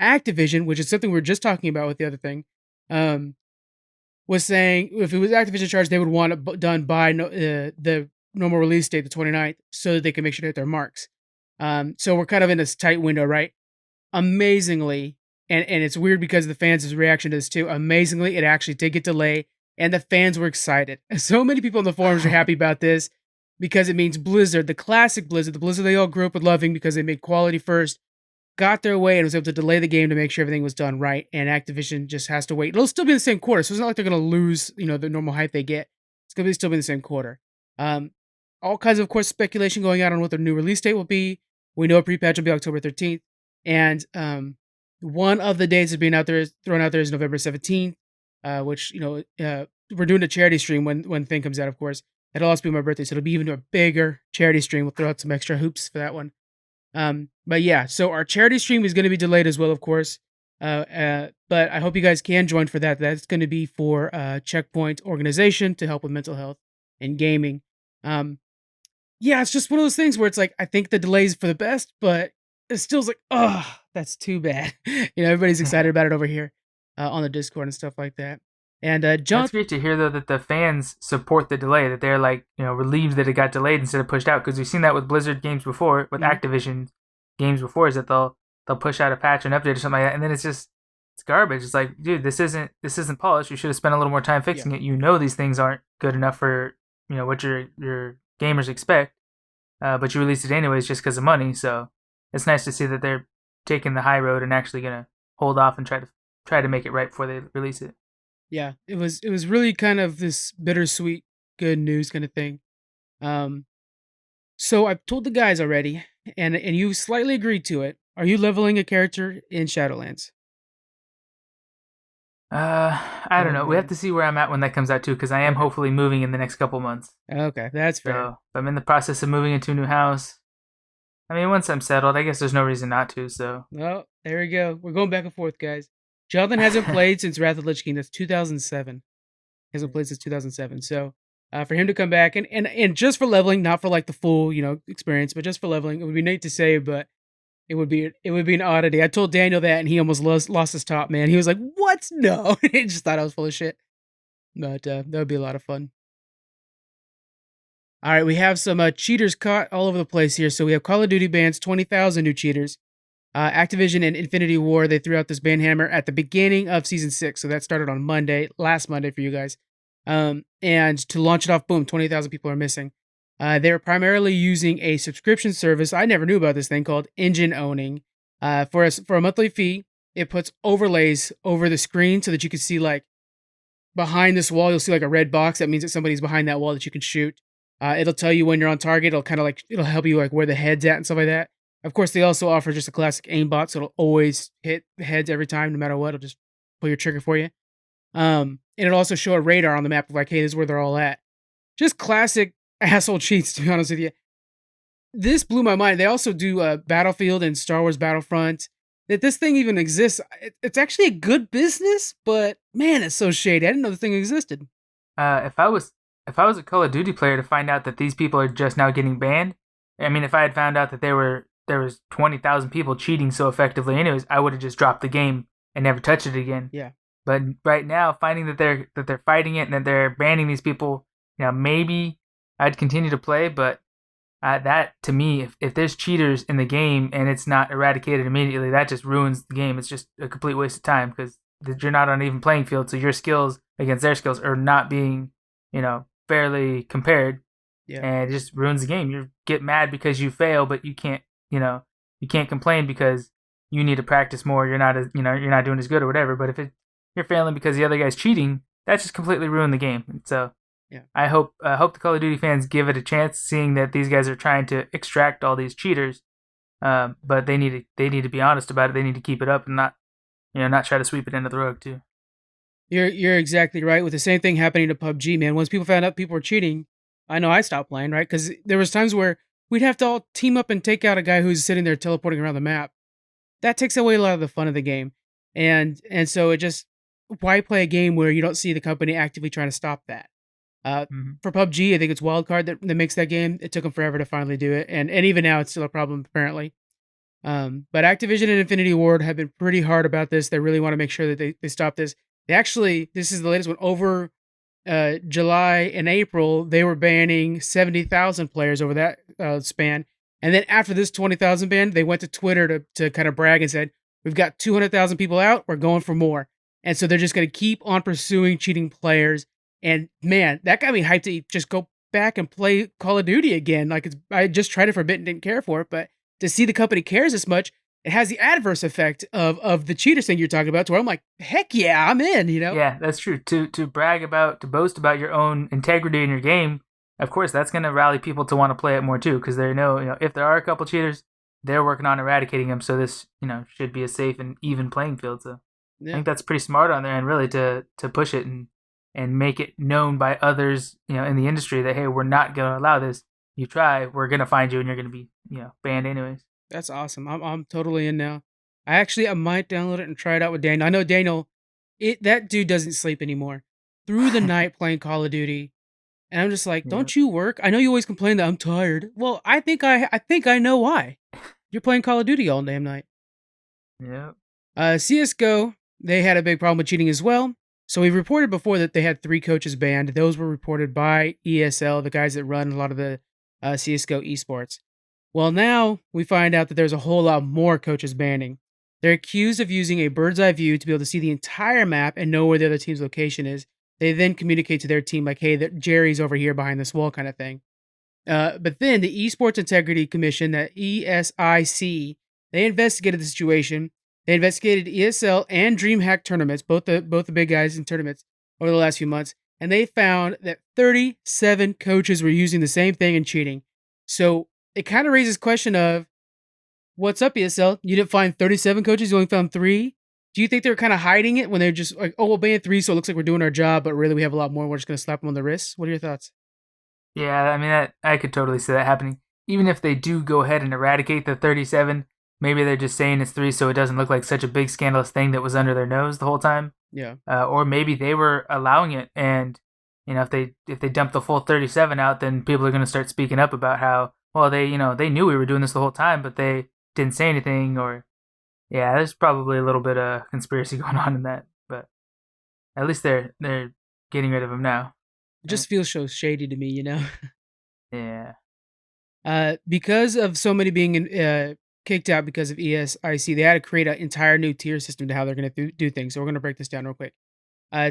Activision, which is something we were just talking about with the other thing, um, was saying if it was Activision charge, they would want it done by the normal release date, the 29th, so that they can make sure to hit their marks. So we're kind of in this tight window, right? Amazingly, and it's weird because of the fans' reaction to this too. Amazingly, it actually did get delayed, and the fans were excited. So many people in the forums are happy about this because it means Blizzard, the classic Blizzard, the Blizzard they all grew up with loving because they made quality first, got their way and was able to delay the game to make sure everything was done right. And Activision just has to wait. It'll still be the same quarter, so it's not like they're going to lose, the normal hype they get. It's going to still be the same quarter. Um, all kinds of course, speculation going out on what their new release date will be. We know a pre-patch will be October 13th. And one of the dates that's being thrown out there is November 17th, which, we're doing a charity stream when the thing comes out, of course. It'll also be my birthday, so it'll be even a bigger charity stream. We'll throw out some extra hoops for that one. But yeah, so our charity stream is going to be delayed as well, of course. But I hope you guys can join for that. That's going to be for Checkpoint organization to help with mental health and gaming. Yeah, it's just one of those things where it's like I think the delay's for the best, but it still's like, oh, that's too bad. Everybody's excited about it over here on the Discord and stuff like that. And That's John, great to hear, though, that the fans support the delay, that they're like, relieved that it got delayed instead of pushed out. Because we've seen that with Blizzard games before, with Mhm. Activision games before, is that they'll push out a patch or an update or something like that, and then it's garbage. It's like, dude, this isn't polished. You should have spent a little more time Yeah, fixing it. These things aren't good enough for what your gamers expect, but you released it anyways just because of money. So it's nice to see that they're taking the high road and actually gonna hold off and try to make it right before they release it. yeah, it was really kind of this bittersweet good news kind of thing. Um, so I've told the guys already, and you slightly agreed to it. Are you leveling a character in Shadowlands? I don't Oh know. We have man. to see where I'm at when that comes out too, because I am Okay. hopefully moving in the next couple months. Okay, that's fair. So if I'm in the process of moving into a new house. I mean, once I'm settled, I guess there's no reason not to. So Well, there we go. We're going back and forth, guys. Jonathan hasn't played since Wrath of the Lich King. That's 2007. Hasn't played since 2007. So for him to come back and just for leveling, not for like the full experience, but just for leveling, it would be neat to say, but it would be an oddity. I told Daniel that, and he almost lost his top. Man, he was like, "What? No!" He just thought I was full of shit. But that would be a lot of fun. All right, we have some cheaters caught all over the place here. So we have Call of Duty bans 20,000 new cheaters. Activision and Infinity War, they threw out this ban hammer at the beginning of season 6. So that started on last Monday for you guys. And to launch it off, boom, 20,000 people are missing. They're primarily using a subscription service. I never knew about this thing called engine owning. For a monthly fee, it puts overlays over the screen so that you can see like behind this wall, you'll see like a red box. That means that somebody's behind that wall that you can shoot. It'll tell you when you're on target. It'll help you like where the head's at and stuff like that. Of course, they also offer just a classic aimbot, so it'll always hit the heads every time, no matter what. It'll just pull your trigger for you. And it'll also show a radar on the map of like, hey, this is where they're all at. Just classic asshole cheats, to be honest with you. This blew my mind. They also do Battlefield and Star Wars Battlefront. That this thing even exists. It's actually a good business, but man, it's so shady. I didn't know the thing existed. If I was a Call of Duty player to find out that these people are just now getting banned, I mean, if I had found out that there was 20,000 people cheating so effectively, anyways, I would have just dropped the game and never touched it again. Yeah. But right now, finding that they're fighting it and that they're banning these people maybe I'd continue to play, but that to me, if there's cheaters in the game and it's not eradicated immediately, that just ruins the game. It's just a complete waste of time because you're not on an even playing field, so your skills against their skills are not being, fairly compared, Yeah. and it just ruins the game. You get mad because you fail, but you can't complain because you need to practice more. You're not doing as good or whatever. But if you're failing because the other guy's cheating, that just completely ruined the game. And so Yeah. I hope the Call of Duty fans give it a chance, seeing that these guys are trying to extract all these cheaters. But they need to be honest about it. They need to keep it up and not try to sweep it under the rug too. You're exactly right. With the same thing happening to PUBG, man. Once people found out people were cheating, I know I stopped playing, right? Because there was times where we'd have to all team up and take out a guy who's sitting there teleporting around the map. That takes away a lot of the fun of the game, and so it just why play a game where you don't see the company actively trying to stop that? Uh, Mm-hmm. for PUBG, I think it's Wildcard that makes that game. It took them forever to finally do it, and even now it's still a problem apparently. But Activision and Infinity Ward have been pretty hard about this. They really want to make sure that they stop this. They actually, this is the latest one. Over July and April, they were banning 70,000 players over that span. And then after this 20,000 ban, they went to Twitter to kind of brag and said, we've got 200,000 people out. We're going for more. And so they're just going to keep on pursuing cheating players. And man, that got me hyped to just go back and play Call of Duty again. I just tried it for a bit and didn't care for it, but to see the company cares this much, it has the adverse effect of the cheaters thing you're talking about, to where I'm like, heck yeah, I'm in. Yeah, that's true. To boast about your own integrity in your game, of course, that's going to rally people to want to play it more too, because they know, if there are a couple cheaters, they're working on eradicating them. So this, should be a safe and even playing field. So I Yeah. think that's pretty smart on there, and really to push it and make it known by others, in the industry that, hey, we're not going to allow this. You try, we're going to find you, and you're going to be, banned anyways. That's awesome. I'm totally in now. I might download it and try it out with Daniel. I know Daniel, that dude doesn't sleep anymore. Through the night playing Call of Duty. And I'm just like, Yeah, don't you work? I know you always complain that I'm tired. Well, I think I know why. You're playing Call of Duty all damn night. yeah. CS:GO, they had a big problem with cheating as well. So we reported before that they had 3 coaches banned. Those were reported by ESL, the guys that run a lot of the CS:GO esports. Well, now we find out that there's a whole lot more coaches banning. They're accused of using a bird's eye view to be able to see the entire map and know where the other team's location is. They then communicate to their team like, "Hey, Jerry's over here behind this wall," kind of thing. But then the Esports Integrity Commission, that ESIC, they investigated the situation. They investigated ESL and DreamHack tournaments, both the big guys in tournaments over the last few months, and they found that 37 coaches were using the same thing and cheating. So it kind of raises question of, what's up, ESL? You didn't find 37 coaches, you only found 3. Do you think they were kind of hiding it when they're just like, oh, we'll ban 3, so it looks like we're doing our job, but really we have a lot more. We're just going to slap them on the wrist? What are your thoughts? Yeah, I mean, I could totally see that happening. Even if they do go ahead and eradicate the 37, maybe they're just saying it's 3 so it doesn't look like such a big scandalous thing that was under their nose the whole time. Yeah. Or maybe they were allowing it, and if they dump the full 37 out, then people are going to start speaking up about how, well, they knew we were doing this the whole time, but they didn't say anything. Or yeah, there's probably a little bit of conspiracy going on in that, but at least they're getting rid of them now. It Right? just feels so shady to me. Yeah. Because of so many being kicked out because of ESIC, they had to create an entire new tier system to how they're going to do things. So we're going to break this down real quick.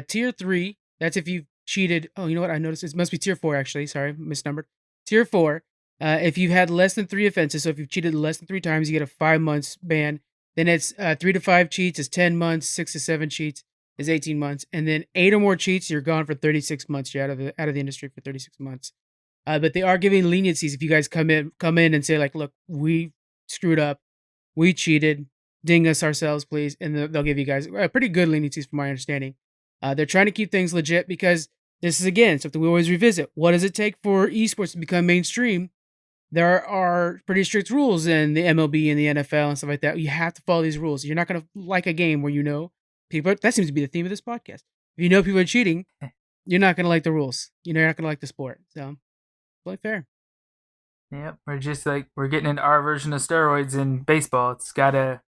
Tier 3, that's if you've cheated. Oh, you know what? I noticed it must be tier 4, actually. Sorry, misnumbered. Tier 4, if you've had less than 3 offenses, so if you've cheated less than 3 times, you get a 5 months ban. Then it's 3 to 5 cheats is 10 months, 6 to 7 cheats is 18 months, and then 8 or more cheats, you're gone for 36 months. You're out of the industry for 36 months. But they are giving leniencies if you guys come in and say like, look, we screwed up, we cheated, ding us ourselves, please, and they'll give you guys pretty good leniencies from my understanding. They're trying to keep things legit because this is again something we always revisit. What does it take for esports to become mainstream? There are pretty strict rules in the MLB and the NFL and stuff like that. You have to follow these rules. You're not going to like a game where people. That seems to be the theme of this podcast. If you know people are cheating, you're not going to like the rules. You're not going to like the sport. So, play fair. Yep. We're getting into our version of steroids in baseball. It's gotta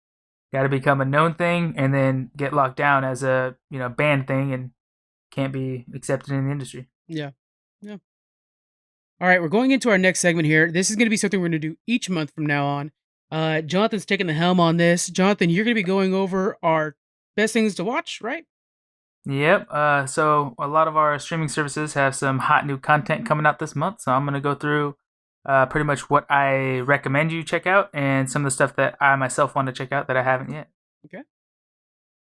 become a known thing and then get locked down as a banned thing and can't be accepted in the industry. Yeah. Yeah. All right, we're going into our next segment here. This is going to be something we're going to do each month from now on. Jonathan's taking the helm on this. Jonathan, you're going to be going over our best things to watch, right? Yep. So a lot of our streaming services have some hot new content coming out this month. So I'm gonna go through pretty much what I recommend you check out and some of the stuff that I myself want to check out that I haven't yet. Okay.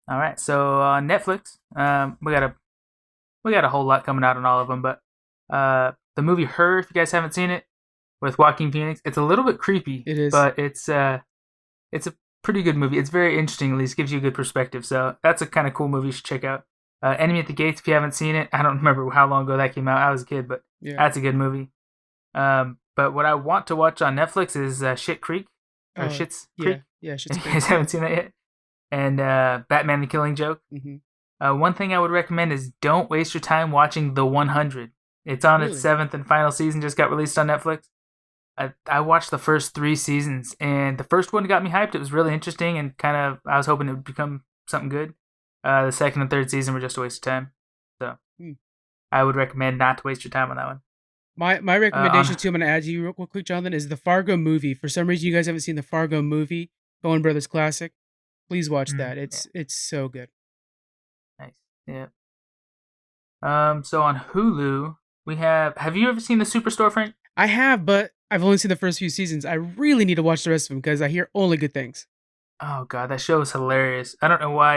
All right. So on Netflix, we got a whole lot coming out on all of them, but the movie Her, if you guys haven't seen it, with Joaquin Phoenix, it's a little bit creepy. It is. But it's a pretty good movie. It's very interesting. At least gives you a good perspective. So that's a kind of cool movie you should check out. Enemy at the Gates, if you haven't seen it, I don't remember how long ago that came out. I was a kid, but that's a good movie. But what I want to watch on Netflix is Shit Creek or Schitt's Creek. Yeah, Schitt's Creek. You guys haven't seen that yet? And Batman: The Killing Joke. Mm-hmm. One thing I would recommend is don't waste your time watching The 100. It's on its 7th and final season. Just got released on Netflix. I watched the first 3 seasons, and the first one got me hyped. It was really interesting, and kind of I was hoping it would become something good. The second and third season were just a waste of time. So I would recommend not to waste your time on that one. My recommendation too, I'm going to add to you real quick, Jonathan, is the Fargo movie. For some reason, you guys haven't seen the Fargo movie, Coen Brothers classic. Please watch that. It's so good. Nice. Yeah. So on Hulu, we have you ever seen the Superstore, Frank? I have, but I've only seen the first few seasons. I really need to watch the rest of them because I hear only good things. Oh god, that show is hilarious. I don't know why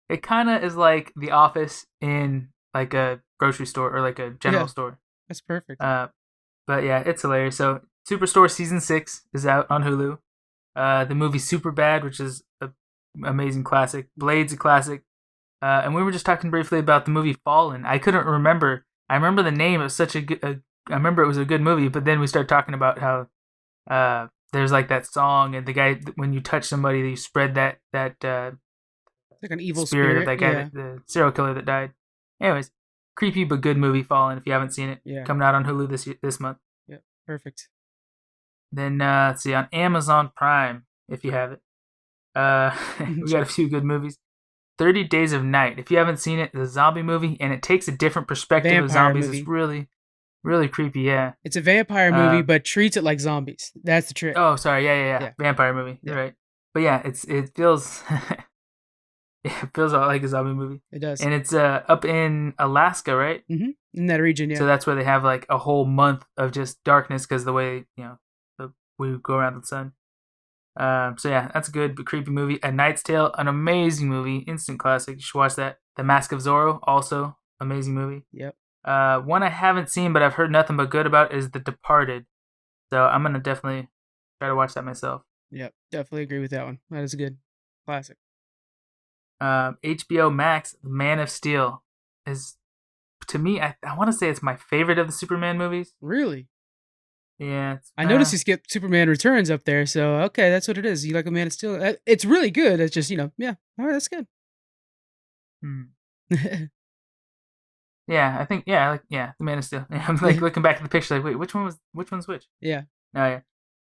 it kind of is like The Office in like a grocery store or like a general store. That's perfect. But yeah, it's hilarious. So Superstore season 6 is out on Hulu. The movie Superbad, which is an amazing classic. Blade's a classic. And we were just talking briefly about the movie Fallen. I couldn't remember. I remember the name. It was such I remember it was a good movie, but then we started talking about how there's like that song, and the guy, when you touch somebody, you spread that it's like an evil spirit of that guy, the serial killer that died. Anyways, creepy but good movie, Fallen. If you haven't seen it, coming out on Hulu this month. Yeah, perfect. Then let's see, on Amazon Prime, if you have it, we got a few good movies. 30 Days of Night. If you haven't seen it, it's a zombie movie, and it takes a different perspective of zombies. Movie. It's really, really creepy. Yeah, it's a vampire movie, but treats it like zombies. That's the trick. Oh, sorry. Yeah. Vampire movie. You're right. But yeah, it feels it feels a lot like a zombie movie. It does. And it's up in Alaska, right? Mm-hmm. In that region, yeah. So that's where they have like a whole month of just darkness because the way we go around the sun. So yeah, that's a good but creepy movie. A Knight's Tale, an amazing movie, instant classic. You should watch that. The Mask of Zorro, also amazing movie. Yep. One I haven't seen but I've heard nothing but good about is The Departed. So I'm gonna definitely try to watch that myself. Yep, definitely agree with that one. That is a good classic. HBO Max, Man of Steel is, to me, I want to say it's my favorite of the Superman movies. Really? Yeah. I noticed you skipped Superman Returns up there, so okay, that's what it is. You like a Man of Steel. It's really good. It's just, yeah. All right, that's good. Yeah, I think, the Man of Steel. I'm like looking back at the picture, like, wait, which one's which? Yeah. Oh,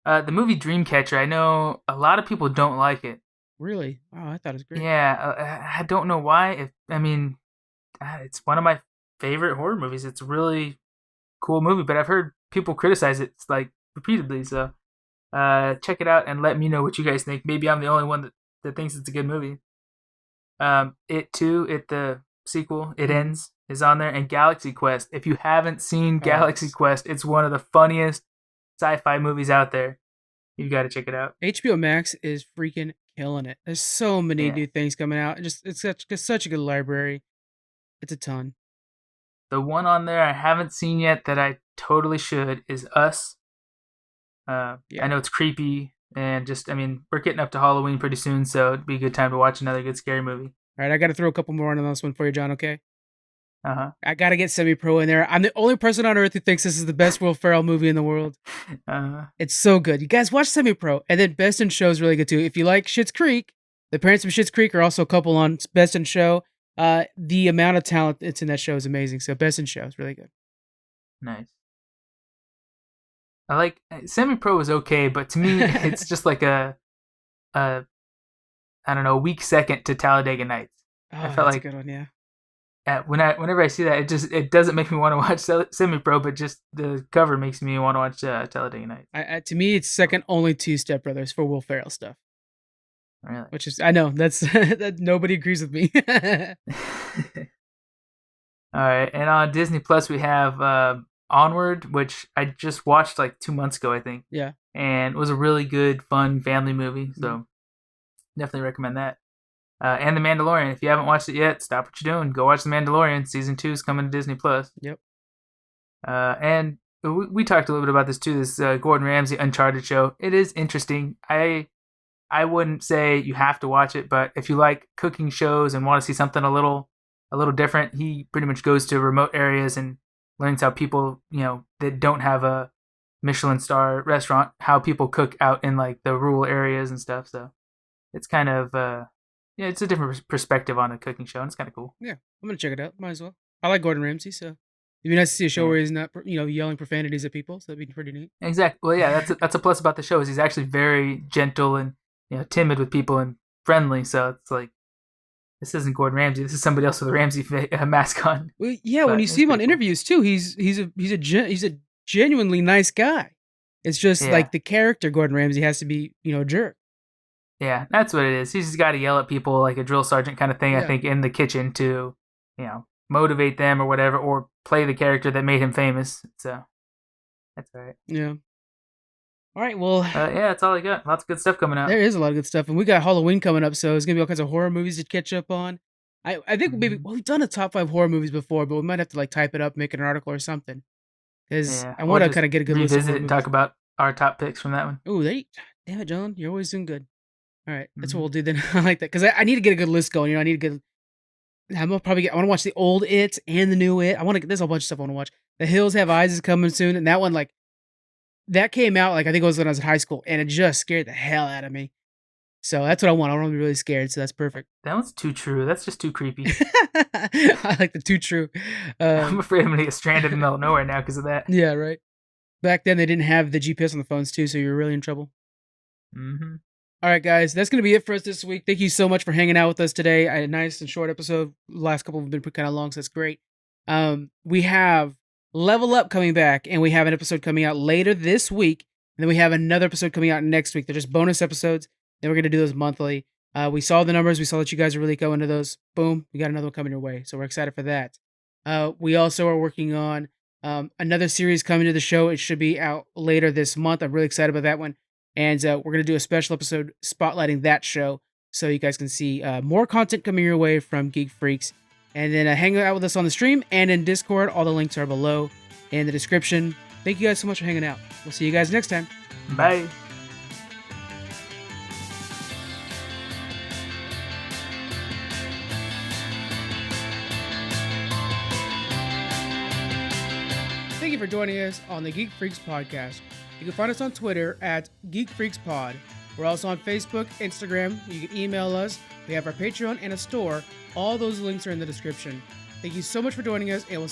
yeah. The movie Dreamcatcher, I know a lot of people don't like it. Really? Wow, I thought it was great. Yeah, I don't know why. It's one of my favorite horror movies. It's a really cool movie, but I've heard people criticize it like repeatedly. So check it out and let me know what you guys think. Maybe I'm the only one that thinks it's a good movie. The sequel, It Ends, is on there, and Galaxy Quest. If you haven't seen Galaxy Quest, it's one of the funniest sci-fi movies out there. You got to check it out. HBO Max is freaking killing it. There's so many new things coming out. It's such a good library. It's a ton. The one on there I haven't seen yet that I totally should is Us. I know it's creepy, and we're getting up to Halloween pretty soon, so it'd be a good time to watch another good scary movie. All right, I got to throw a couple more on this one for you, John, okay? Uh-huh. I got to get Semi-Pro in there. I'm the only person on earth who thinks this is the best Will Ferrell movie in the world. It's so good. You guys watch Semi-Pro. And then Best in Show is really good, too. If you like Schitt's Creek, the parents from Schitt's Creek are also a couple on Best in Show. The amount of talent that's in that show is amazing. So Best in Show is really good. Nice. I like Semi-Pro is okay, but to me, it's just like a weak second to Talladega Nights. Oh, I felt like a good one, yeah. whenever I see that, it doesn't make me want to watch Semi Pro, but just the cover makes me want to watch Talladega Nights. To me, it's second only to Step Brothers for Will Ferrell stuff. Really? Which is, I know that's that nobody agrees with me. All right, and on Disney Plus we have Onward, which I just watched like 2 months ago, I think. Yeah. And it was a really good, fun family movie. So definitely recommend that. And The Mandalorian. If you haven't watched it yet, stop what you're doing. Go watch The Mandalorian. Season 2 is coming to Disney Plus. Yep. And we talked a little bit about this too. This Gordon Ramsay Uncharted show. It is interesting. I wouldn't say you have to watch it, but if you like cooking shows and want to see something a little different, he pretty much goes to remote areas and learns how people, that don't have a Michelin star restaurant, how people cook out in like the rural areas and stuff. So it's kind of it's a different perspective on a cooking show, and it's kind of cool. Yeah, I'm gonna check it out. Might as well. I like Gordon Ramsay, so it'd be nice to see a show where he's not, yelling profanities at people. So that'd be pretty neat. Exactly. Well, yeah, that's a plus about the show is he's actually very gentle and timid with people and friendly. So it's like, this isn't Gordon Ramsay. This is somebody else with a Ramsay mask on. Well, yeah, when you see him on interviews too, he's a genuinely nice guy. It's just like the character Gordon Ramsay has to be, a jerk. Yeah, that's what it is. He's just got to yell at people like a drill sergeant kind of thing, I think, in the kitchen to, motivate them or whatever, or play the character that made him famous. So that's all right. Yeah. All right, well. Yeah, that's all I got. Lots of good stuff coming out. There is a lot of good stuff, and we got Halloween coming up, so there's gonna be all kinds of horror movies to catch up on. I think maybe we've done a top 5 horror movies before, but we might have to like type it up, make an article or something, because I want to kind of get a good list. Revisit and talk about our top picks from that one. Oh, damn it, John, you're always doing good. All right, that's what we'll do then. I like that because I need to get a good list going. I need to get. I want to watch the old It and the new It. There's a bunch of stuff I want to watch. The Hills Have Eyes is coming soon, and that one that came out I think it was when I was in high school, and it just scared the hell out of me. So that's what I want. I want to be really scared. So that's perfect. That one's too true. That's just too creepy. I like the too true. I'm afraid I'm gonna get stranded in the middle of nowhere now because of that. Yeah, right. Back then they didn't have the GPS on the phones too, so you were really in trouble. Mm-hmm. All right, guys, that's going to be it for us this week. Thank you so much for hanging out with us today. A nice and short episode. The last couple have been kind of long, so that's great. We have Level Up coming back, and we have an episode coming out later this week. And then we have another episode coming out next week. They're just bonus episodes. Then we're going to do those monthly. We saw the numbers. We saw that you guys are really going to those. Boom. We got another one coming your way. So we're excited for that. We also are working on another series coming to the show. It should be out later this month. I'm really excited about that one. And we're going to do a special episode spotlighting that show so you guys can see more content coming your way from Geek Freaks. And then hang out with us on the stream and in Discord. All the links are below in the description. Thank you guys so much for hanging out. We'll see you guys next time. Bye. Thank you for joining us on the Geek Freaks podcast. You can find us on Twitter at Geek Freaks Pod. We're also on Facebook, Instagram. You can email us. We have our Patreon and a store. All those links are in the description. Thank you so much for joining us, and we'll